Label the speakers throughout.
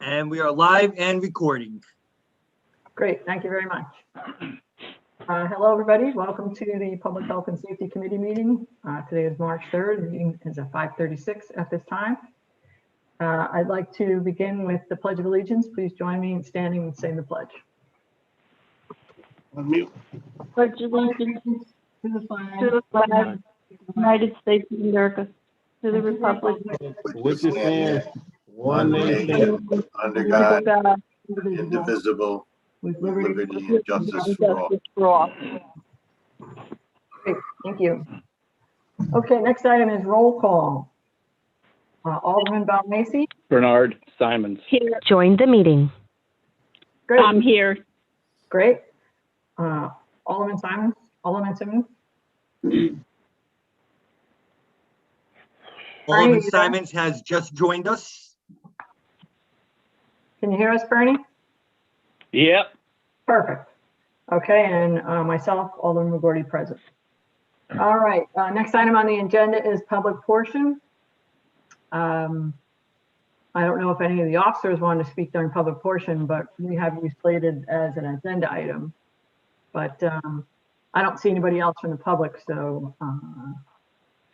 Speaker 1: And we are live and recording.
Speaker 2: Great, thank you very much. Hello, everybody. Welcome to the Public Health and Safety Committee meeting. Today is March 3rd. The meeting is at 5:36 at this time. I'd like to begin with the Pledge of Allegiance. Please join me in standing and saying the pledge.
Speaker 3: Unmute.
Speaker 4: Pledge allegiance to the flag of the United States of America, to the republic
Speaker 3: Which is stands one nation under God, indivisible, with liberty and justice for all.
Speaker 2: Great, thank you. Okay, next item is roll call. Alderman Balmacy.
Speaker 5: Bernard Simons.
Speaker 4: Here.
Speaker 6: Join the meeting.
Speaker 2: Great.
Speaker 4: I'm here.
Speaker 2: Great. Alderman Simons. Alderman Simmons.
Speaker 1: Alderman Simons has just joined us.
Speaker 2: Can you hear us, Bernie?
Speaker 5: Yep.
Speaker 2: Perfect. Okay, and myself, Alderman McGorty, present. All right, next item on the agenda is public portion. I don't know if any of the officers wanted to speak during public portion, but we have you slated as an agenda item. But I don't see anybody else from the public, so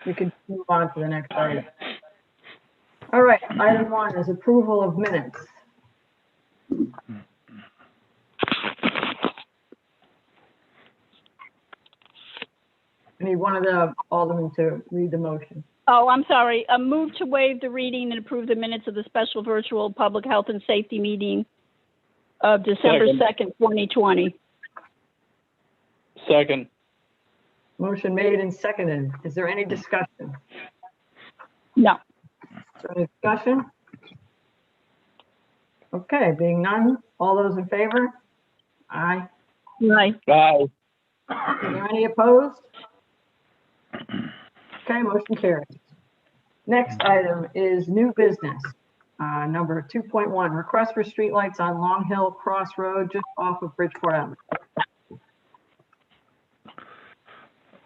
Speaker 2: we can move on to the next item. All right, item 1 is approval of minutes. I need one of the aldermen to read the motion.
Speaker 4: Oh, I'm sorry. A move to waive the reading and approve the minutes of the special virtual public health and safety meeting of December 2nd, 2020.
Speaker 5: Second.
Speaker 2: Motion made and seconded. Is there any discussion?
Speaker 4: No.
Speaker 2: Is there any discussion? Okay, being none, all those in favor? Aye.
Speaker 4: Right.
Speaker 5: Aye.
Speaker 2: Are there any opposed? Okay, motion carries. Next item is new business. Number 2.1, request for streetlights on Long Hill Cross Road just off of Bridgeport Avenue.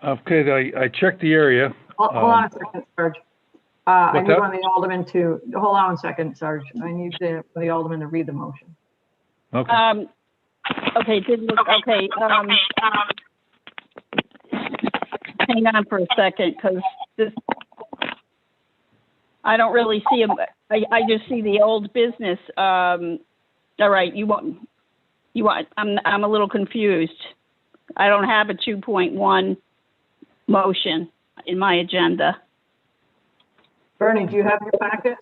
Speaker 7: Okay, I checked the area.
Speaker 2: Hold on a second, Sarge. I
Speaker 7: What's
Speaker 2: need
Speaker 7: that?
Speaker 2: one of the aldermen to, hold on a second, Sarge. I need the alderman to read the motion.
Speaker 7: Okay.
Speaker 4: Okay, okay. Hang on for a second, because this, I don't really see them. I just see the old business. All right, I'm a little confused. I don't have a 2.1 motion in my agenda.
Speaker 2: Bernie, do you have your packet?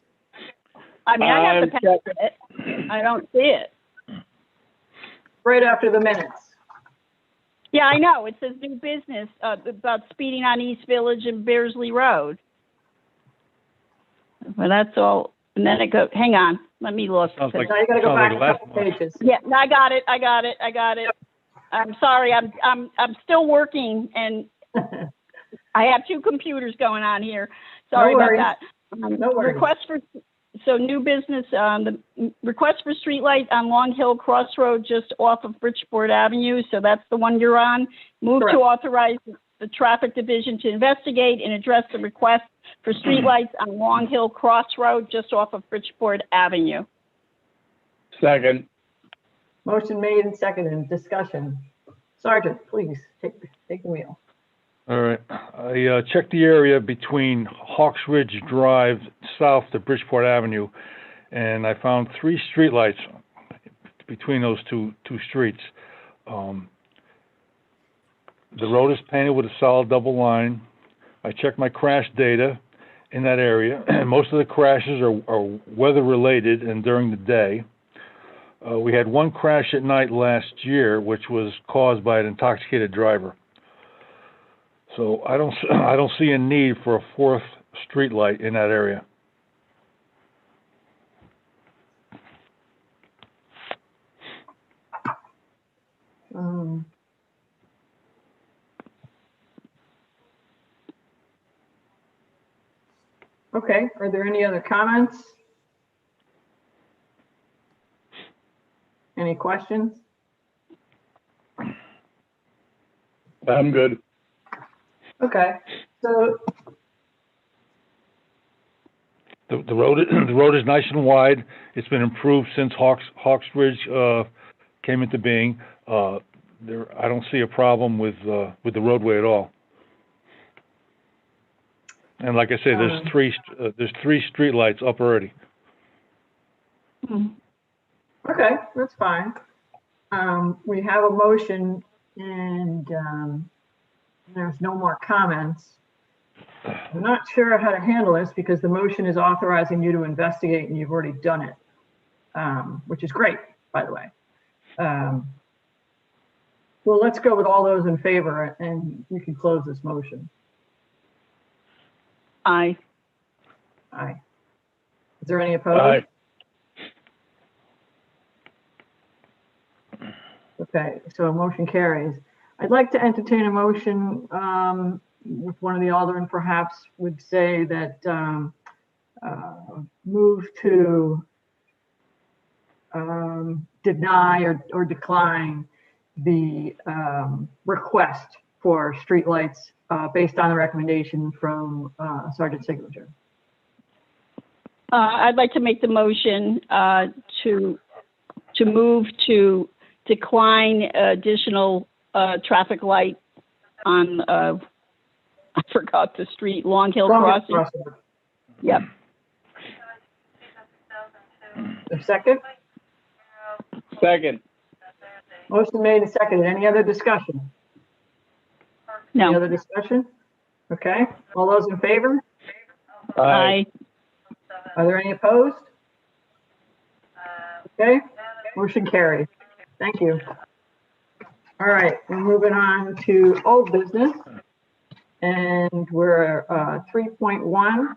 Speaker 4: I mean, I have the packet. I don't see it.
Speaker 2: Right after the minutes.
Speaker 4: Yeah, I know. It says new business about speeding on East Village and Bearsley Road. Well, that's all. And then it goes, hang on, let me look.
Speaker 7: Sounds like,
Speaker 2: Now you gotta go
Speaker 7: sounds
Speaker 2: back
Speaker 7: like
Speaker 2: a
Speaker 7: last
Speaker 2: couple
Speaker 7: month.
Speaker 2: pages.
Speaker 4: Yeah, I got it. I'm sorry, I'm still working, and I have 2 computers going on here. Sorry
Speaker 2: No
Speaker 4: about
Speaker 2: worries.
Speaker 4: that.
Speaker 2: No worries.
Speaker 4: New business, the request for streetlight on Long Hill Crossroad just off of Bridgeport Avenue. So that's the one you're on. Move
Speaker 2: Correct.
Speaker 4: to authorize the traffic division to investigate and address the request for streetlights on Long Hill Crossroad just off of Bridgeport Avenue.
Speaker 5: Second.
Speaker 2: Motion made and seconded. Discussion. Sergeant, please take the wheel.
Speaker 7: All right. I checked the area between Hawks Ridge Drive south to Bridgeport Avenue, and I found 3 streetlights between those two streets. The road is painted with a solid double line. I checked my crash data in that area, and most of the crashes are weather related and during the day. We had 1 crash at night last year, which was caused by an intoxicated driver. So I don't see a need for a 4th streetlight in that area.
Speaker 2: Okay, are there any other comments? Any questions?
Speaker 5: I'm good.
Speaker 2: Okay, so
Speaker 7: The road, the road is nice and wide. It's been improved since Hawks Ridge, came into being. I don't see a problem with the roadway at all. And like I say, there's three street lights up already.
Speaker 2: Okay, that's fine. We have a motion and there's no more comments. I'm not sure how to handle this because the motion is authorizing you to investigate and you've already done it, which is great, by the way. Well, let's go with all those in favor and you can close this motion.
Speaker 4: Aye.
Speaker 2: Aye. Is there any opposed?
Speaker 5: Aye.
Speaker 2: Okay, so a motion carries. I'd like to entertain a motion with one of the aldermen perhaps would say that move to deny or decline the request for streetlights based on the recommendation from Sergeant Signature.
Speaker 4: I'd like to make the motion to move to decline additional traffic light on, I forgot the street, Long Hill Crossing. Yep.
Speaker 2: A second?
Speaker 5: Second.
Speaker 2: Motion made and seconded. Any other discussion? Any
Speaker 4: No.
Speaker 2: other discussion? Okay, all those in favor?
Speaker 4: Aye.
Speaker 2: Are there any opposed? Okay, motion carried. Thank you. All right, we're moving on to old business. And we're 3.1,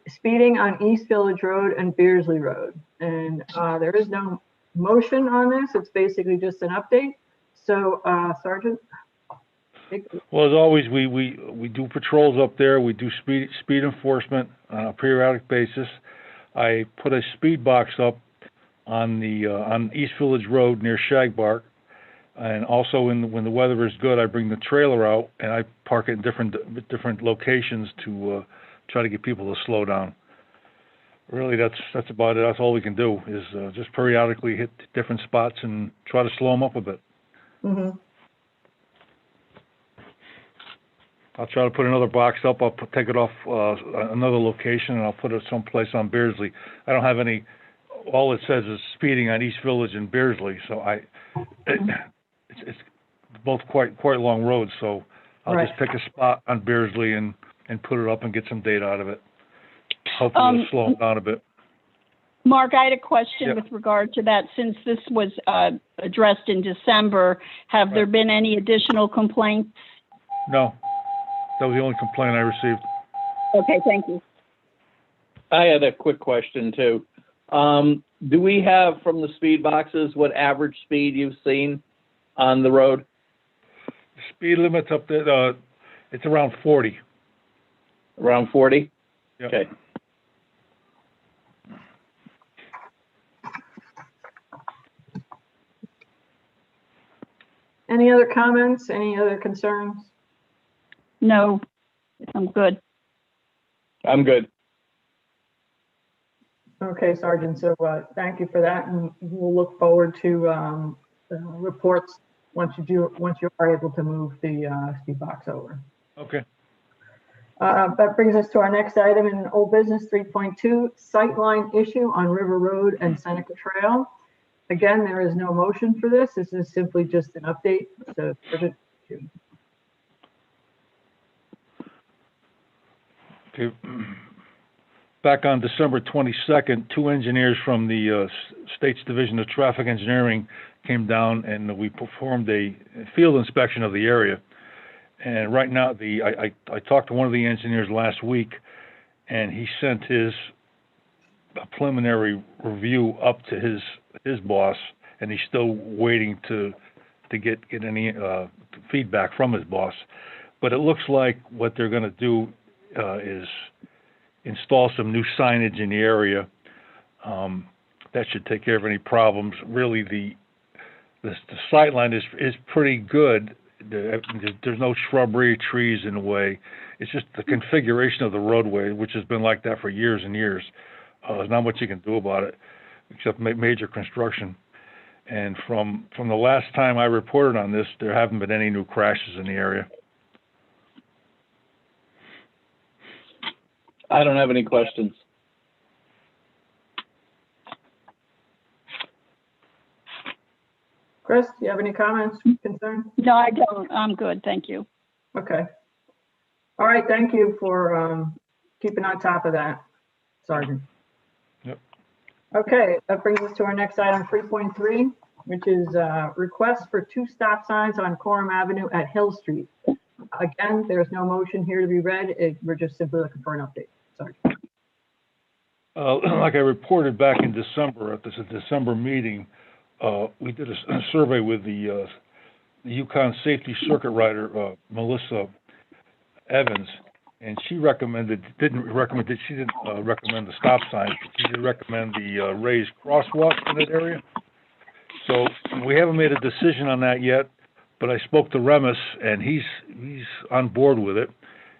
Speaker 2: speeding on East Village Road and Beersley Road. And there is no motion on this. It's basically just an update. So Sergeant?
Speaker 7: Well, as always, we do patrols up there. We do speed enforcement on a periodic basis. I put a speed box up on the on East Village Road near Shagbark, and also when the weather is good, I bring the trailer out and I park it in different locations to try to get people to slow down. Really, that's about it. That's all we can do is just periodically hit different spots and try to slow them up a bit.
Speaker 2: Mm-hmm.
Speaker 7: I'll try to put another box up. I'll take it off another location, and I'll put it someplace on Beersley. I don't have any. All it says is speeding on East Village and Beersley, so it's both quite long roads. So I'll just pick a spot on Beersley and put it up and get some data out of it. Hopefully, it'll slow them down a bit.
Speaker 4: Mark, I had a question with regard to that. Since this was addressed in December, have there been any additional complaints?
Speaker 7: No. That was the only complaint I received.
Speaker 4: Okay, thank you.
Speaker 5: I had a quick question too. Do we have from the speed boxes what average speed you've seen on the road?
Speaker 7: The speed limit's up there, it's around 40.
Speaker 5: Around 40?
Speaker 7: Yep.
Speaker 5: Okay.
Speaker 2: Any other comments? Any other concerns?
Speaker 4: No, I'm good.
Speaker 5: I'm good.
Speaker 2: Okay, Sergeant. So thank you for that, and we'll look forward to reports once you are able to move the speed box over.
Speaker 7: Okay.
Speaker 2: That brings us to our next item in old business 3.2, sightline issue on River Road and Seneca Trail. Again, there is no motion for this. This is simply just an update. So, Sergeant.
Speaker 7: Okay. Back on December 22nd, two engineers from the State's Division of Traffic Engineering came down and we performed a field inspection of the area. And right now, I talked to one of the engineers last week, and he sent his preliminary review up to his boss, and he's still waiting to get any feedback from his boss. But it looks like what they're going to do is install some new signage in the area. That should take care of any problems. Really, the sight line is pretty good. There's no shrubbery, trees in the way. It's just the configuration of the roadway, which has been like that for years and years. There's not much you can do about it, except major construction. And from the last time I reported on this, there haven't been any new crashes in the area.
Speaker 5: I don't have any questions.
Speaker 2: Chris, do you have any comments, concerns?
Speaker 4: No, I don't. I'm good. Thank you.
Speaker 2: Okay. All right, thank you for keeping on top of that, Sergeant.
Speaker 7: Yep.
Speaker 2: Okay, that brings us to our next item, 3.3, which is request for 2 stop signs on Coram Avenue at Hill Street. Again, there's no motion here to be read. We're just simply looking for an update. Sorry.
Speaker 7: Like I reported back in December at this December meeting, we did a survey with the Yukon Safety Circuit Rider, Melissa Evans, and she didn't recommend the stop signs. She did recommend the raised crosswalks in that area. So we haven't made a decision on that yet, but I spoke to Remus, and he's on board with it.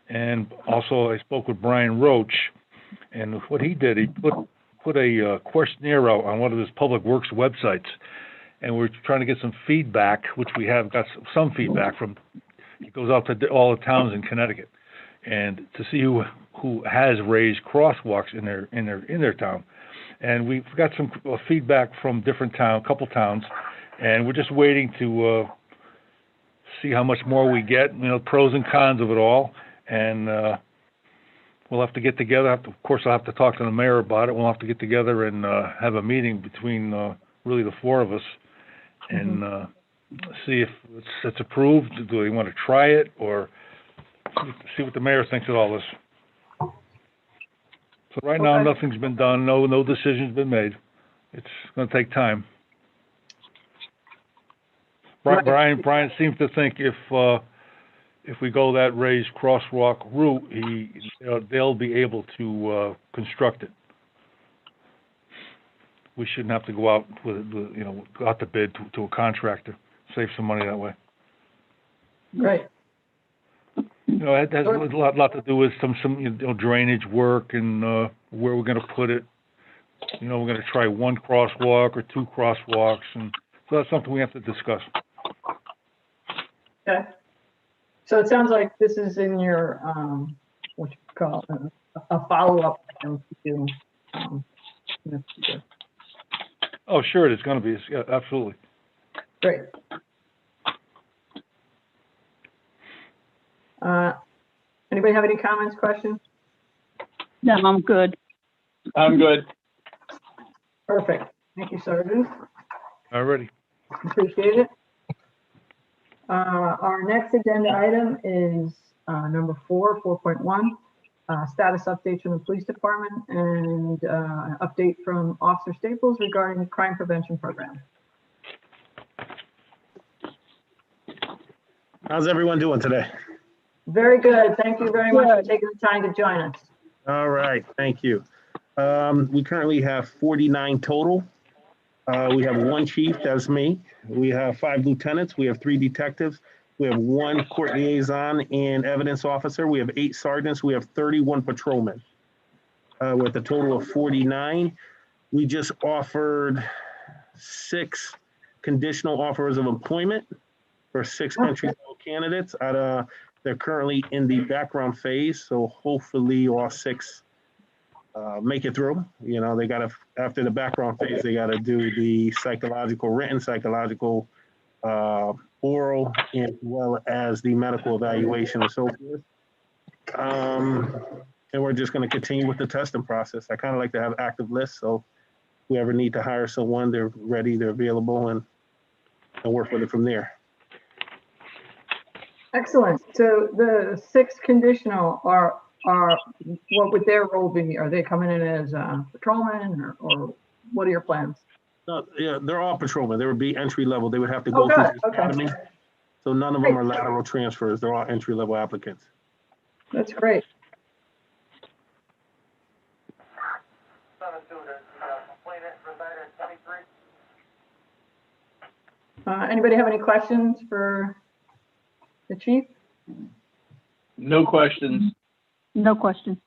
Speaker 7: And also I spoke with Brian Roach, and what he did, he put a questionnaire out on one of his public works websites, and we're trying to get some feedback, which we have got some feedback from. It goes out to all the towns in Connecticut, and to see who has raised crosswalks in their town. And we've got some feedback from a couple towns, and we're just waiting to see how much more we get, pros and cons of it all. And we'll have to get together. Of course, I'll have to talk to the mayor about it. We'll have to get together and have a meeting between really the 4 of us and see if it's approved. Do they want to try it, or see what the mayor thinks of all this? So right now, nothing's been done. No decision's been made. It's going to take time. Brian seems to think if we go that raised crosswalk route, they'll be able to construct it. We shouldn't have to go out go out to bid to a contractor. Save some money that way.
Speaker 2: Great.
Speaker 7: It has a lot to do with some drainage work and where we're going to put it. We're going to try 1 crosswalk or 2 crosswalks, and so that's something we have to discuss.
Speaker 2: Okay. So it sounds like this is in your what you call a follow-up item to
Speaker 7: Oh, sure, it's going to be. Yeah, absolutely.
Speaker 2: Great. Anybody have any comments, questions?
Speaker 4: No, I'm good.
Speaker 5: I'm good.
Speaker 2: Perfect. Thank you, Sergeant.
Speaker 7: All righty.
Speaker 2: Appreciate it. Our next agenda item is number 4.1, status updates from the police department and an update from Officer Staples regarding the crime prevention program.
Speaker 6: How's everyone doing today?
Speaker 2: Very good. Thank you very much for taking the time to join us.
Speaker 6: All right, thank you. We currently have 49 total. We have 1 chief, that's me. We have 5 lieutenants. We have 3 detectives. We have 1 court liaison and evidence officer. We have 8 sergeants. We have 31 patrolmen. With a total of 49. We just offered 6 conditional offers of employment for 6 entry-level candidates. They're currently in the background phase, so hopefully all 6 make it through. They got to, after the background phase, they got to do the written psychological, oral, as well as the medical evaluation and so forth. And we're just going to continue with the testing process. I kind of like to have active lists, so if we ever need to hire someone, they're ready, they're available, and work with it from there.
Speaker 2: Excellent. So the 6 conditional are what would their role be? Are they coming in as patrolmen or what are your plans?
Speaker 6: Yeah, they're all patrolmen. They would be entry level. They would have to go through the academy. So none of them are lateral transfers. They're all entry level applicants.
Speaker 2: That's great. Anybody have any questions for The chief?
Speaker 5: No questions.
Speaker 4: No question.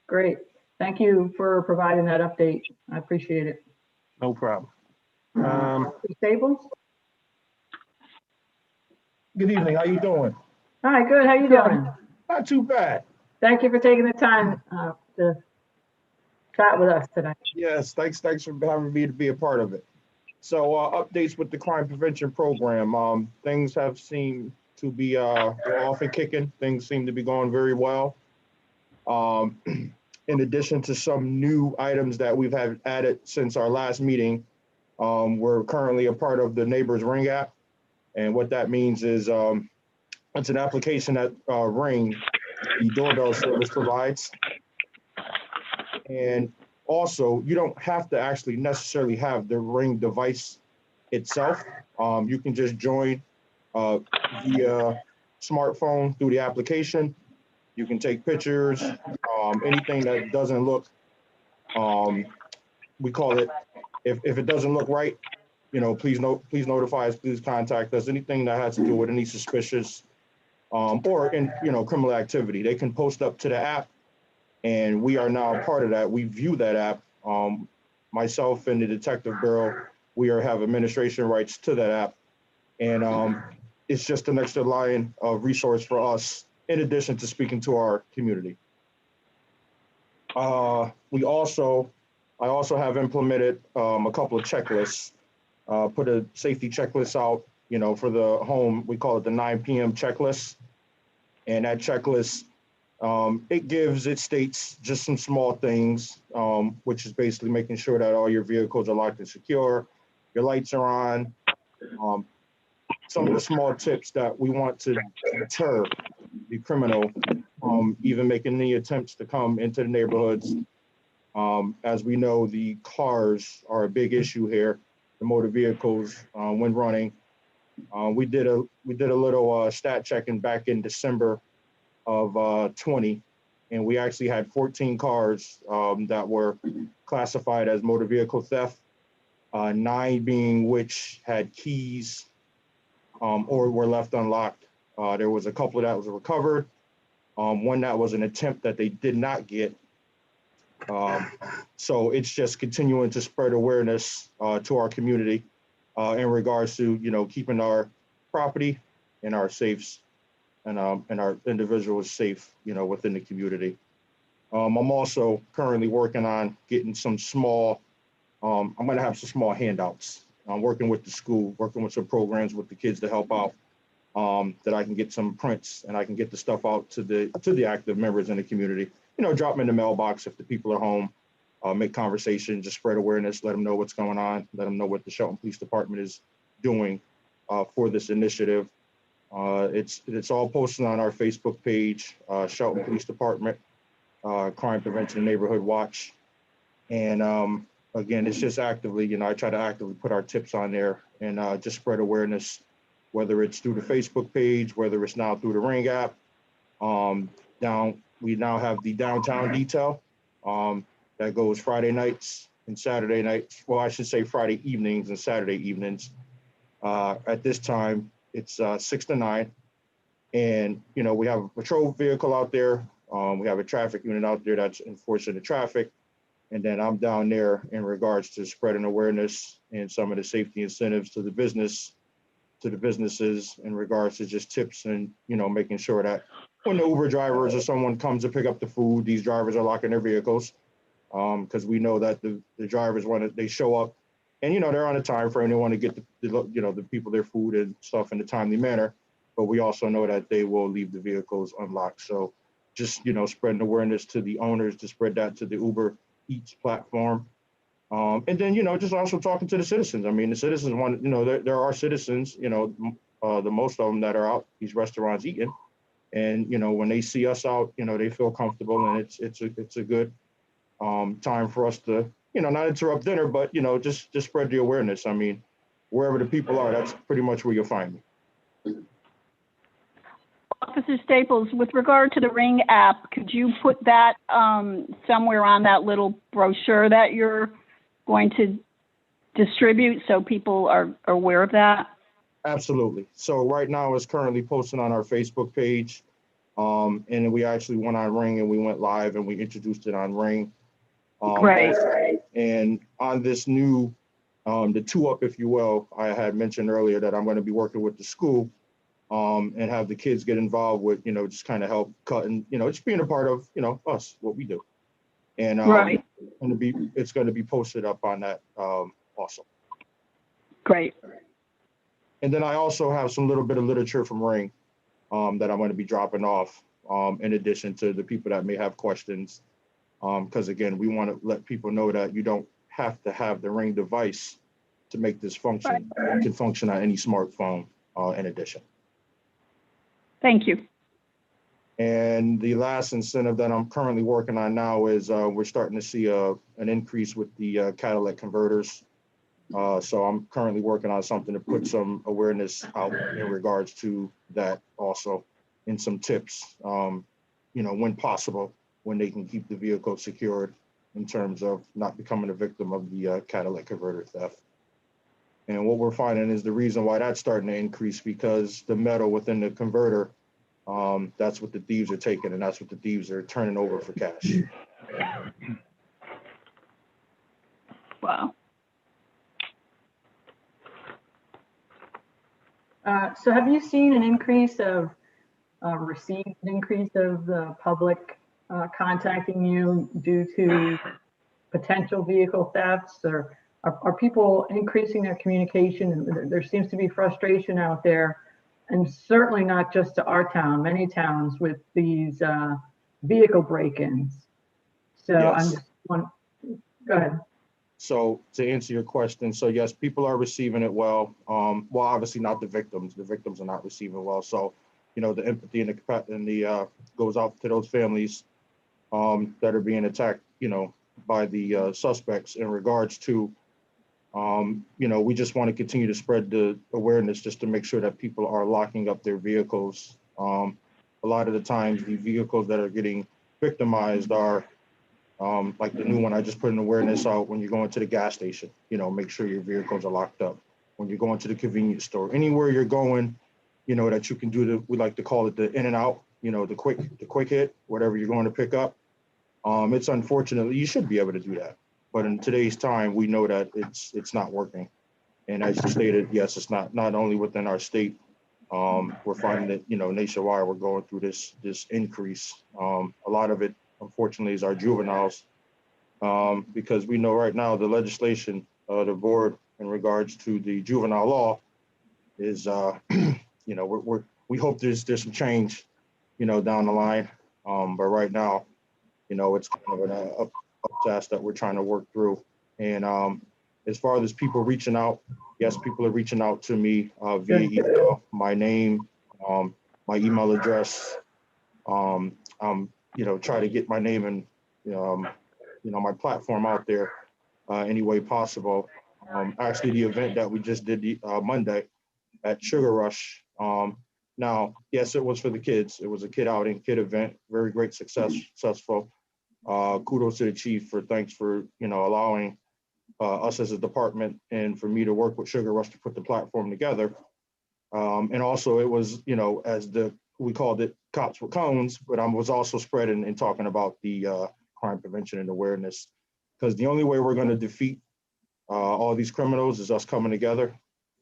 Speaker 2: Great. Thank you for providing that update. I appreciate it.
Speaker 6: No problem.
Speaker 2: Mr. Staples?
Speaker 8: Good evening, how you doing?
Speaker 2: Hi, good. How you doing?
Speaker 8: Not too bad.
Speaker 2: Thank you for taking the time to chat with us tonight.
Speaker 8: Yes, thanks for having me to be a part of it. So updates with the crime prevention program. Things have seemed to be off and kicking. Things seem to be going very well. In addition to some new items that we've had added since our last meeting, we're currently a part of the Neighbors Ring app. And what that means is it's an application that Ring, the doorbell service, provides. And also, you don't have to actually necessarily have the Ring device itself. You can just join via smartphone through the application. You can take pictures, anything that doesn't look, we call it, if it doesn't look right, please notify us, please contact us. Anything that has to do with any suspicious or criminal activity, they can post up to the app, and we are now a part of that. We view that app. Myself and the Detective Bureau, have administration rights to that app, and it's just an extra line of resource for us in addition to speaking to our community. I also have implemented a couple of checklists. Put a safety checklist out, for the home. We call it the 9 p.m. checklist. And that checklist, it states just some small things, which is basically making sure that all your vehicles are locked and secure, your lights are on, some of the small tips that we want to deter the criminal even making any attempts to come into the neighborhoods. As we know, the cars are a big issue here, the motor vehicles when running. We did a little stat checking back in December of 20, and we actually had 14 cars that were classified as motor vehicle theft, 9 being which had keys or were left unlocked. There was a couple that was recovered, one that was an attempt that they did not get. So it's just continuing to spread awareness to our community in regards to, keeping our property and our safes and our individuals safe, within the community. I'm also currently working on getting some small, I'm going to have some small handouts. I'm working with the school, working with some programs with the kids to help out, that I can get some prints and I can get the stuff out to the active members in the community. Drop them in the mailbox if the people are home, make conversation, just spread awareness, let them know what's going on, let them know what the Shelton Police Department is doing for this initiative. It's all posted on our Facebook page, Shelton Police Department, Crime Prevention and Neighborhood Watch. And again, it's just actively, I try to actively put our tips on there and just spread awareness, whether it's through the Facebook page, whether it's now through the Ring app. We now have the downtown detail that goes Friday nights and Saturday nights. Well, I should say Friday evenings and Saturday evenings. At this time, it's 6 to 9. And, we have a patrol vehicle out there. We have a traffic unit out there that's enforcing the traffic. And then I'm down there in regards to spreading awareness and some of the safety incentives to the businesses in regards to just tips and, making sure that when the Uber drivers or someone comes to pick up the food, these drivers are locking their vehicles. Because we know that the drivers they show up and, they're on a time frame. They want to get the people their food and stuff in a timely manner. But we also know that they will leave the vehicles unlocked. So just, spreading awareness to the owners to spread that to the Uber Eats platform. And then, just also talking to the citizens. I mean, the citizens want, there are citizens, the most of them that are out these restaurants eating. And, when they see us out, they feel comfortable, and it's a good time for us to, not interrupt dinner, but, just spread the awareness. I mean, wherever the people are, that's pretty much where you'll find me.
Speaker 4: Officer Staples, with regard to the Ring app, could you put that somewhere on that little brochure that you're going to distribute so people are aware of that?
Speaker 8: Absolutely. So right now it's currently posted on our Facebook page. And we actually went on Ring and we went live and we introduced it on Ring.
Speaker 4: Great.
Speaker 8: And on this new, the two up, if you will, I had mentioned earlier that I'm going to be working with the school and have the kids get involved with, just kind of help cut and, just being a part of, us, what we do. And
Speaker 4: Right.
Speaker 8: it's going to be posted up on that also.
Speaker 4: Great.
Speaker 8: And then I also have some little bit of literature from Ring that I'm going to be dropping off in addition to the people that may have questions. Because again, we want to let people know that you don't have to have the Ring device to make this function. It can function on any smartphone in addition.
Speaker 4: Thank you.
Speaker 8: And the last incentive that I'm currently working on now is we're starting to see an increase with the catalytic converters. So I'm currently working on something to put some awareness out in regards to that also, and some tips, when possible, when they can keep the vehicle secured in terms of not becoming a victim of the catalytic converter theft. And what we're finding is the reason why that's starting to increase because the metal within the converter, that's what the thieves are taking, and that's what the thieves are turning over for cash.
Speaker 4: Wow.
Speaker 2: So have you seen an increase of, received an increase of the public contacting you due to potential vehicle thefts, or are people increasing their communication? There seems to be frustration out there, and certainly not just to our town, many towns with these vehicle break-ins. So
Speaker 8: Yes.
Speaker 2: I'm just go ahead.
Speaker 8: So to answer your question, so yes, people are receiving it well. Well, obviously not the victims. The victims are not receiving well. So, the empathy and the goes out to those families that are being attacked, by the suspects in regards to, we just want to continue to spread the awareness just to make sure that people are locking up their vehicles. A lot of the times the vehicles that are getting victimized are like the new one, I just put an awareness out when you're going to the gas station, make sure your vehicles are locked up. When you're going to the convenience store, anywhere you're going, that you can do we like to call it the in and out, the quick hit, whatever you're going to pick up. It's unfortunately, you should be able to do that. But in today's time, we know that it's not working. And as you stated, yes, it's not only within our state. We're finding that, nationwide, we're going through this increase. A lot of it, unfortunately, is our juveniles, because we know right now the legislation, the board in regards to the juvenile law is, we hope there's some change, down the line. But right now, it's kind of an up task that we're trying to work through. And as far as people reaching out, yes, people are reaching out to me via email, my name, my email address. Try to get my name and, my platform out there any way possible. Actually, the event that we just did Monday at Sugar Rush. Now, yes, it was for the kids. It was a kid outing, kid event, very great successful. Kudos to the chief thanks for, allowing us as a department and for me to work with Sugar Rush to put the platform together. And also it was, we called it Cops with Cones, but I was also spreading and talking about the crime prevention and awareness, because the only way we're going to defeat all these criminals is us coming together,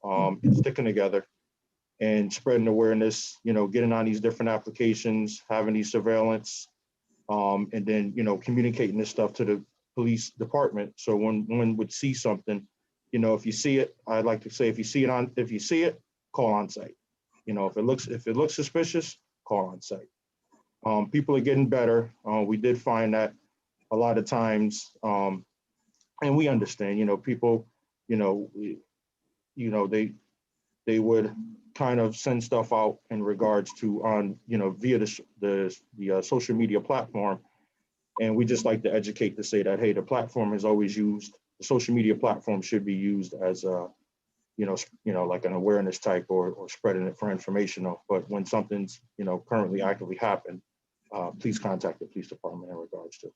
Speaker 8: and sticking together and spreading awareness, getting on these different applications, having these surveillance, and then, communicating this stuff to the police department. So when one would see something, if you see it, I'd like to say, if you see it, call on site. If it looks suspicious, call on site. People are getting better. We did find that a lot of times, and we understand, people, they would kind of send stuff out in regards to via the social media platform. And we just like to educate to say that, hey, the platform is always used. The social media platform should be used as a, like an awareness type or spreading it for informational. But when something's, currently actively happened, please contact the police department in regards to.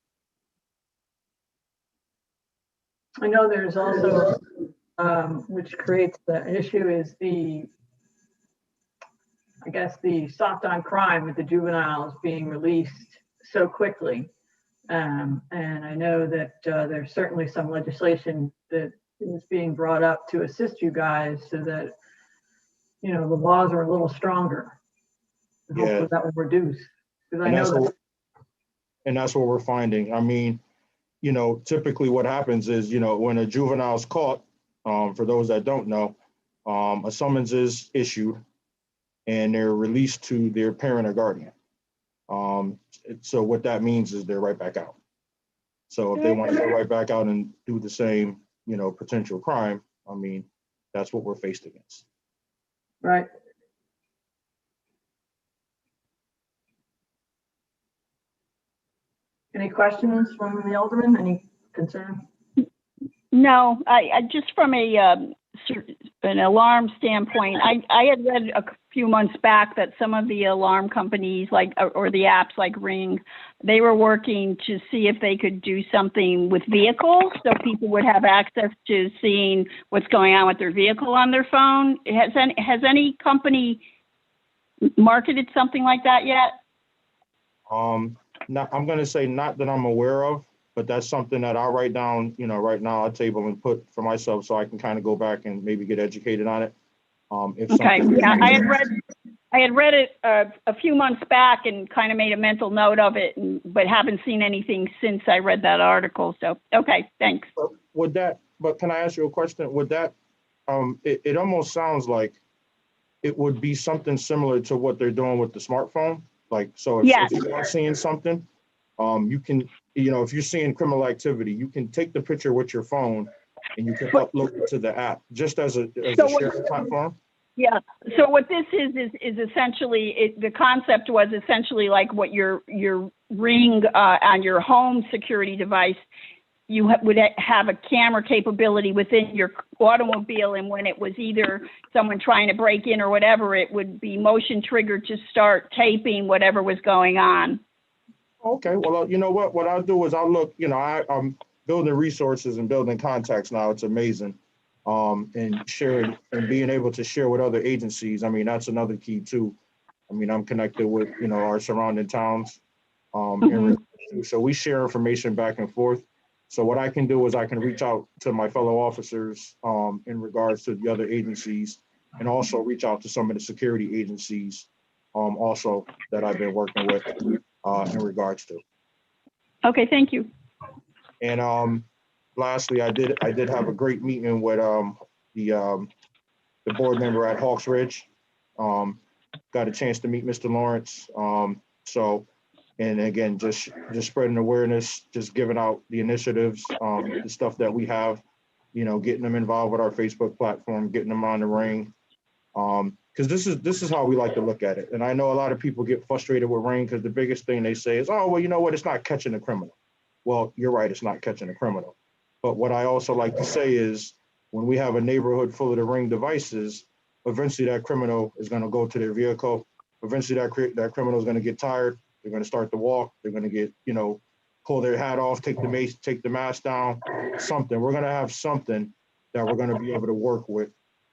Speaker 2: I know there's also, which creates the issue, is the I guess, the soft on crime with the juveniles being released so quickly. And I know that there's certainly some legislation that is being brought up to assist you guys so that, you know, the laws are a little stronger. And
Speaker 8: Yeah.
Speaker 2: hopefully that will reduce. Because I
Speaker 8: And
Speaker 2: know
Speaker 8: that's
Speaker 2: that.
Speaker 8: what, and that's what we're finding. I mean, you know, typically what happens is, you know, when a juvenile's caught, for those that don't know, a summons is issued and they're released to their parent or guardian. So what that means is they're right back out. So if they want to go right back out and do the same, you know, potential crime, I mean, that's what we're faced against.
Speaker 2: Right. Any questions from the alderman? Any concern?
Speaker 4: No, I just from an alarm standpoint, I had read a few months back that some of the alarm companies or the apps like Ring, they were working to see if they could do something with vehicles so people would have access to seeing what's going on with their vehicle on their phone. Has any company marketed something like that yet?
Speaker 8: Now I'm going to say not that I'm aware of, but that's something that I'll write down, you know, right now, I'll table and put for myself so I can kind of go back and maybe get educated on it.
Speaker 4: Okay, yeah, I had read it a few months back and kind of made a mental note of it, but haven't seen anything since I read that article. So, okay, thanks.
Speaker 8: But can I ask you a question? Would that, it almost sounds like it would be something similar to what they're doing with the smartphone. Like, so if you are seeing something, you can, you know, if you're seeing criminal activity, you can take the picture with your phone and you can upload it to the app just as a sharing platform.
Speaker 4: Yeah. So what this is essentially, the concept was essentially like what your Ring on your home security device, you would have a camera capability within your automobile, and when it was either someone trying to break in or whatever, it would be motion triggered to start taping whatever was going on.
Speaker 8: Okay, well, you know what I'll do is I'll look, you know, I'm building resources and building contacts now. It's amazing. And sharing and being able to share with other agencies. I mean, that's another key too. I mean, I'm connected with, you know, our surrounding towns. So we share information back and forth. So what I can do is I can reach out to my fellow officers in regards to the other agencies, and also reach out to some of the security agencies also that I've been working with in regards to.
Speaker 4: Okay, thank you.
Speaker 8: And lastly, I did have a great meeting with the board member at Hawks Ridge. Got a chance to meet Mr. Lawrence. And again, just spreading awareness, just giving out the initiatives, the stuff that we have, you know, getting them involved with our Facebook platform, getting them on the Ring. Because this is how we like to look at it. And I know a lot of people get frustrated with Ring because the biggest thing they say is, oh, well, you know what, it's not catching a criminal. Well, you're right, it's not catching a criminal. But what I also like to say is when we have a neighborhood full of the Ring devices, eventually that criminal is going to go to their vehicle. Eventually that criminal is going to get tired. They're going to start to walk. They're going to get, you know, pull their hat off, take the mask down, something. We're going to have something that we're going to be able to work with,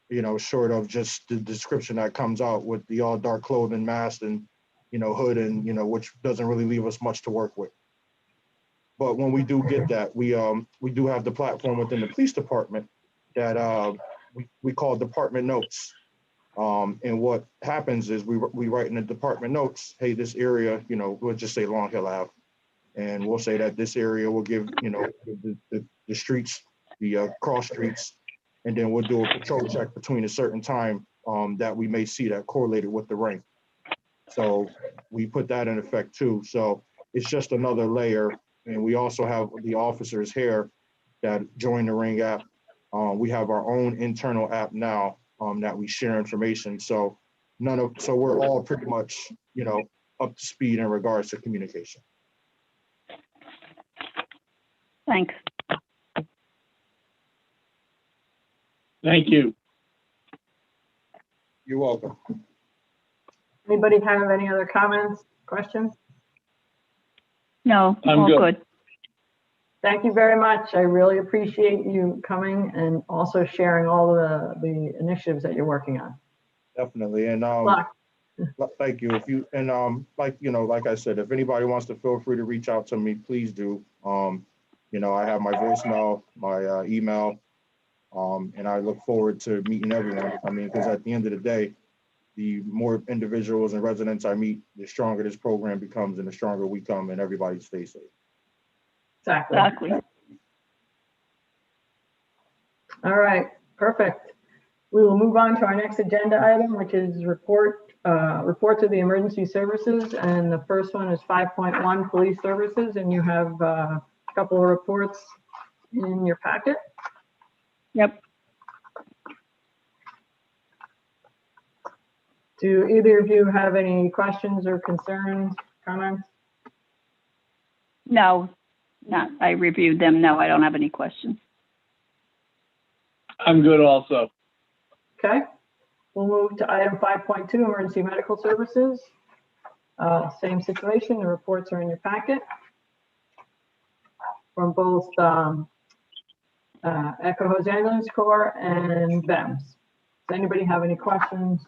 Speaker 8: you know, short of just the description that comes out with the all dark clothing, mask, and, you know, hood, and, you know, which doesn't really leave us much to work with. But when we do get that, we do have the platform within the police department that we call department notes. And what happens is we write in the department notes, hey, this area, you know, we'll just say Long Hill Ave. And we'll say that this area will give, you know, the streets, the cross streets, and then we'll do a patrol check between a certain time that we may see that correlated with the Ring. So we put that in effect too. So it's just another layer. And we also have the officers here that join the Ring app. We have our own internal app now that we share information. So we're all pretty much, you know, up to speed in regards to communication.
Speaker 4: Thanks.
Speaker 5: Thank you.
Speaker 8: You're welcome.
Speaker 2: Anybody have any other comments, questions?
Speaker 4: No,
Speaker 5: I'm
Speaker 4: all
Speaker 5: good.
Speaker 2: Thank you very much. I really appreciate you coming and also sharing all the initiatives that you're working on.
Speaker 8: Definitely. And
Speaker 2: Good luck.
Speaker 8: Thank you. If you, and like I said, if anybody wants to, feel free to reach out to me, please do. I have my voicemail, my email, and I look forward to meeting everyone. I mean, because at the end of the day, the more individuals and residents I meet, the stronger this program becomes and the stronger we come, and everybody stays safe.
Speaker 4: Exactly.
Speaker 2: All right, perfect. We will move on to our next agenda item, which is reports of the emergency services. And the first one is 5.1 police services. And you have a couple of reports in your packet.
Speaker 4: Yep.
Speaker 2: Do either of you have any questions or concerns, comments?
Speaker 4: No, not. I reviewed them. No, I don't have any questions.
Speaker 5: I'm good also.
Speaker 2: Okay, we'll move to item 5.2, emergency medical services. Same situation, the reports are in your packet from both Echo Jose Ambulance Corps and BEMS. Does anybody have any questions?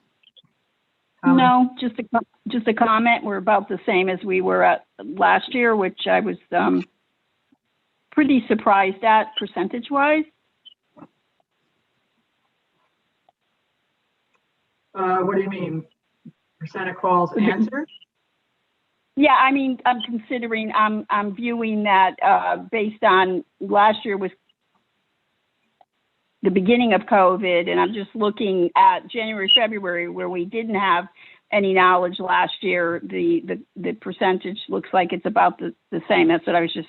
Speaker 4: No, just a comment. We're about the same as we were at last year, which I was pretty surprised at percentage-wise.
Speaker 2: What do you mean? Percent of calls answered?
Speaker 4: Yeah, I mean, I'm viewing that based on last year was the beginning of COVID, and I'm just looking at January, February, where we didn't have any knowledge last year. The percentage looks like it's about the same. That's what I was just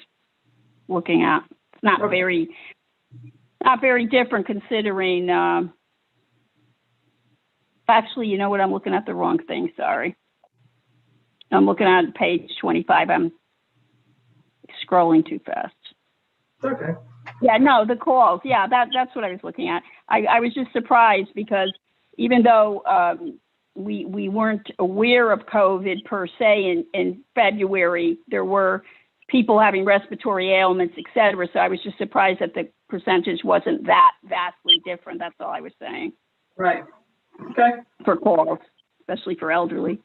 Speaker 4: looking at. It's not very different considering. Actually, you know what? I'm looking at the wrong thing. Sorry. I'm looking at page 25. I'm scrolling too fast.
Speaker 2: Okay.
Speaker 4: Yeah, no, the calls. Yeah, that's what I was looking at. I was just surprised because even though we weren't aware of COVID per se in February, there were people having respiratory ailments, et cetera. So I was just surprised that the percentage wasn't that vastly different. That's all I was saying.
Speaker 2: Right. Okay.
Speaker 4: For calls, especially for elderly.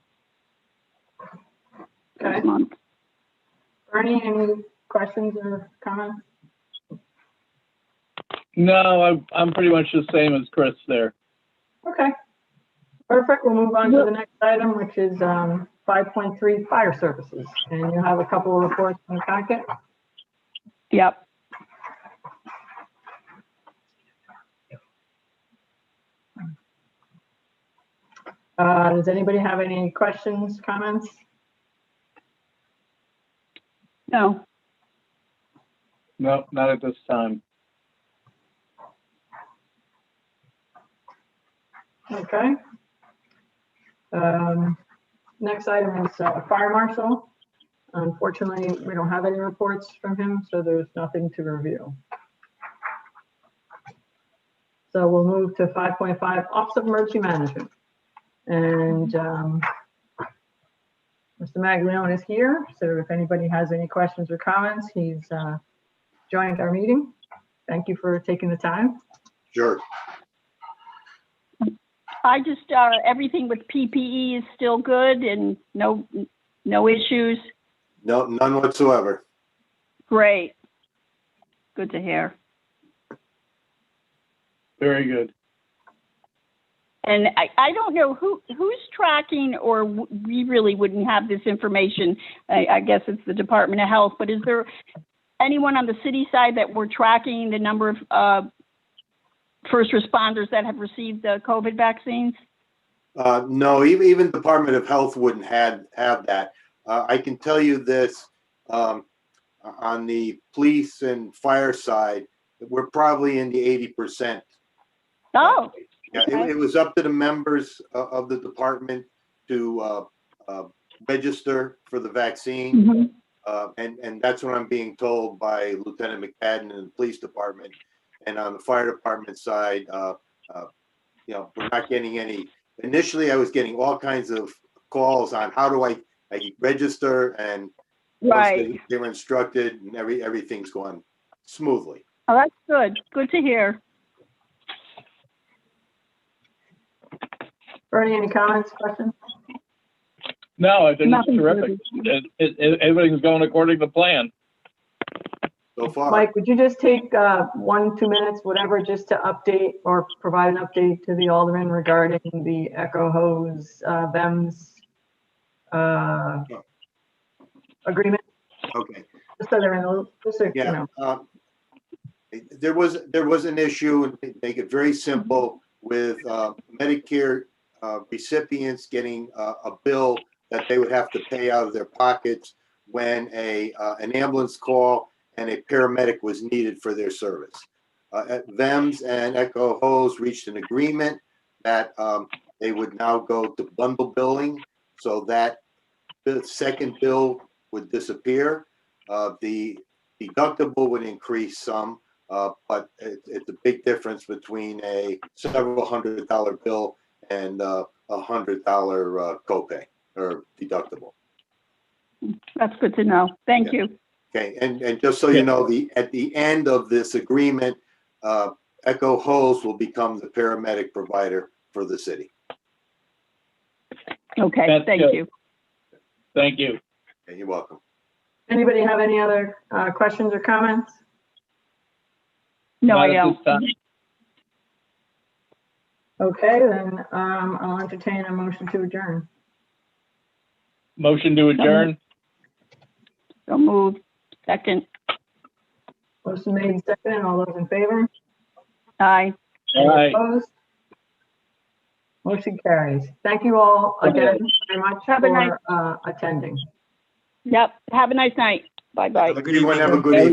Speaker 2: Okay. Bernie, any questions or comments?
Speaker 5: No, I'm pretty much the same as Chris there.
Speaker 2: Okay. Perfect. We'll move on to the next item, which is 5.3 fire services. And you have a couple of reports in the packet.
Speaker 4: Yep.
Speaker 2: Does anybody have any questions, comments?
Speaker 4: No.
Speaker 5: No, not at this time.
Speaker 2: Okay. Next item is fire marshal. Unfortunately, we don't have any reports from him, so there's nothing to review. So we'll move to 5.5, Office of Emergency Management. And Mr. Maglione is here, so if anybody has any questions or comments, he's joined our meeting. Thank you for taking the time.
Speaker 3: Sure.
Speaker 4: I just everything with PPE is still good and no issues.
Speaker 3: No, none whatsoever.
Speaker 4: Great. Good to hear.
Speaker 5: Very good.
Speaker 4: And I don't know who's tracking, or we really wouldn't have this information. I guess it's the Department of Health, but is there anyone on the city side that we're tracking the number of first responders that have received the COVID vaccines?
Speaker 3: No, even Department of Health wouldn't have that. I can tell you this, on the police and fire side, we're probably in the 80%.
Speaker 4: Oh.
Speaker 3: Yeah,
Speaker 4: okay.
Speaker 3: it was up to the members of the department to register for the vaccine.
Speaker 4: Mm-hmm.
Speaker 3: And that's what I'm being told by Lieutenant McFadden in the police department. And on the fire department side, we're not getting any. Initially, I was getting all kinds of calls on how do I register, and
Speaker 4: right.
Speaker 3: they were instructed, and everything's going smoothly.
Speaker 4: Oh, that's good. Good to hear.
Speaker 2: Bernie, any comments, questions?
Speaker 5: No, I think it's
Speaker 4: Nothing
Speaker 5: terrific. Everything's going according to plan.
Speaker 3: So far.
Speaker 2: Mike, would you just take 1-2 minutes, whatever, just to update or provide an update to the alderman regarding the Echo Hose, VEMS agreement?
Speaker 3: Okay.
Speaker 2: Just so they're in the loop, just so, you
Speaker 3: Yeah,
Speaker 2: know.
Speaker 3: there was an issue, and to make it very simple, with Medicare recipients getting a bill that they would have to pay out of their pockets when an ambulance call and a paramedic was needed for their service. VEMS and Echo Hose reached an agreement that they would now go to bundle billing, so that the second bill would disappear. The deductible would increase some, but it's a big difference between a several $100 bill and a $100 copay or deductible.
Speaker 4: That's good to know. Thank you.
Speaker 3: Okay, and just so you know, at the end of this agreement, Echo Hose will become the paramedic provider for the city.
Speaker 4: Okay,
Speaker 5: That's
Speaker 4: thank
Speaker 5: good.
Speaker 4: you.
Speaker 5: Thank you.
Speaker 3: Okay, you're welcome.
Speaker 2: Anybody have any other questions or comments?
Speaker 4: No,
Speaker 5: Not
Speaker 4: I
Speaker 5: at
Speaker 4: don't.
Speaker 5: this time.
Speaker 2: Okay, then I'll entertain a motion to adjourn.
Speaker 5: Motion to adjourn.
Speaker 4: So moved. Second.
Speaker 2: Motion made and seconded. All those in favor?
Speaker 4: Aye.
Speaker 5: All right.
Speaker 2: Opposed? Motion carries. Thank you all again very much
Speaker 4: Have a nice-
Speaker 2: for attending.
Speaker 4: Yep. Have a nice night. Bye-bye.
Speaker 3: Everyone have a good evening.